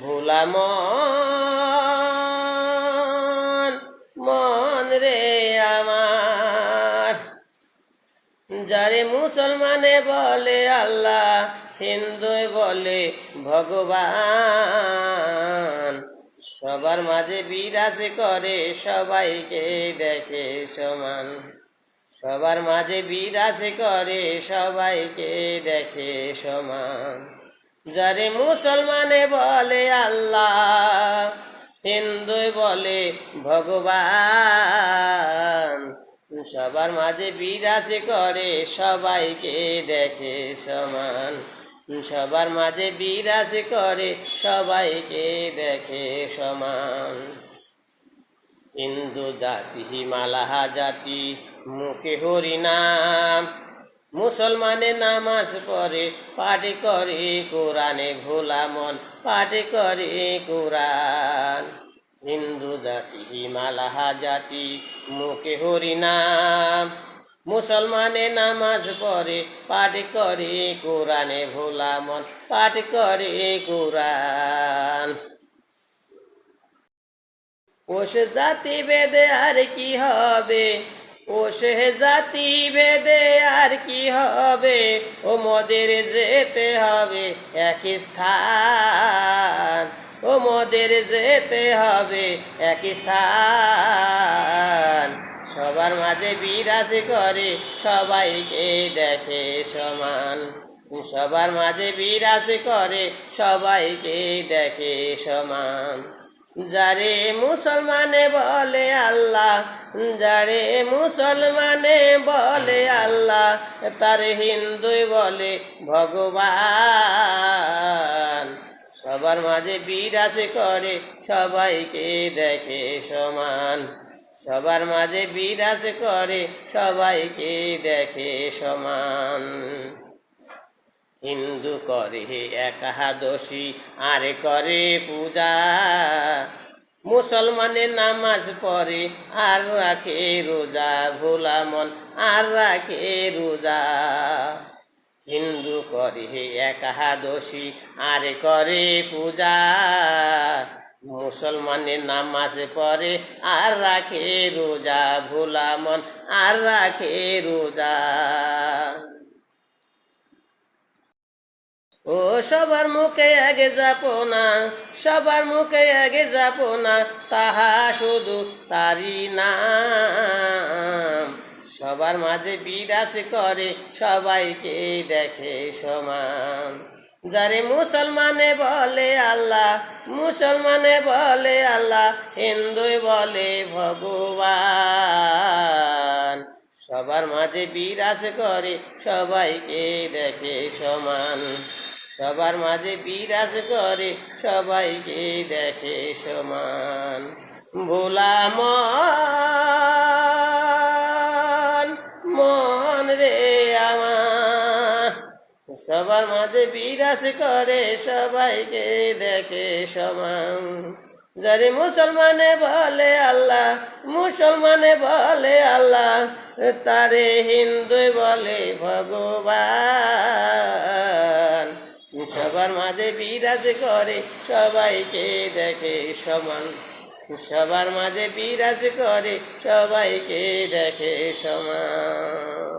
ভোলা মন মন রে আমার, যারে মুসলমানে বলে আল্লাহ, হিন্দুই বলে ভগবান, সবার মাঝে বিরাজ করে সবাইকে দেখে সমান। সবার মাঝে বিরাজ করে সবাইকে দেখে সমান। যারে মুসলমানে বলে আল্লাহ, হিন্দুই বলে ভগবান, সবার মাঝে বিরাজ করে সবাইকে দেখে সমান। সবার মাঝে বিরাজ করে সবাইকে দেখে সমান। হিন্দু জাতি মালাহা জাতি, মুখে হরিনাম, মুসলমানে নামাজ পড়ে পাঠ করে কোরআনে, ভোলা মন পাঠ করে কোরআন। হিন্দু জাতি মালাহা জাতি, মুখে হরিনাম, মুসলমানে নামাজ পড়ে পাঠ করে কোরআনে, ভোলা মন পাঠ করে কোরআন। ও সে জাতি বেদে আর কি হবে, ও সে জাতি বেদে আর কি হবে, ও মোদের যেতে হবে এক স্থান, ও মোদের যেতে হবে এক স্থান। সবার মাঝে বিরাজ করে সবাইকে দেখে সমান। সবার মাঝে বিরাজ করে সবাইকে দেখে সমান। যারে মুসলমানে বলে আল্লাহ, যারে মুসলমানে বলে আল্লাহ, তার হিন্দুই বলে ভগবান। সবার মাঝে বিরাজ করে সবাইকে দেখে সমান। সবার মাঝে বিরাজ করে সবাইকে দেখে সমান। হিন্দু করে একাদশী আর করে পূজা, মুসলমানে নামাজ পড়ে আর রাখে রোজা, ভোলা মন আর রাখে রোজা। হিন্দু করে একাদশী আর করে পূজা, মুসলমানে নামাজ পড়ে আর রাখে রোজা, ভোলা মন আর রাখে রোজা। ও সবার মুখে আগে যাবো না, সবার মুখে আগে যাবো না, তাহা শুধু তারি নাম। সবার মাঝে বিরাজ করে সবাইকে দেখে সমান। যারে মুসলমানে বলে আল্লাহ, মুসলমানে বলে আল্লাহ, হিন্দুই বলে ভগবান। সবার মাঝে বিরাজ করে সবাইকে দেখে সমান। সবার মাঝে বিরাজ করে সবাইকে দেখে সমান। ভোলা মন মন রে আমার, সবার মাঝে বিরাজ করে সবাইকে দেখে সমান। যারে মুসলমানে বলে আল্লাহ, মুসলমানে বলে আল্লাহ, তারে হিন্দুই বলে ভগবান। সবার মাঝে বিরাজ করে সবাইকে দেখে সমান। সবার মাঝে বিরাজ করে সবাইকে দেখে সমান।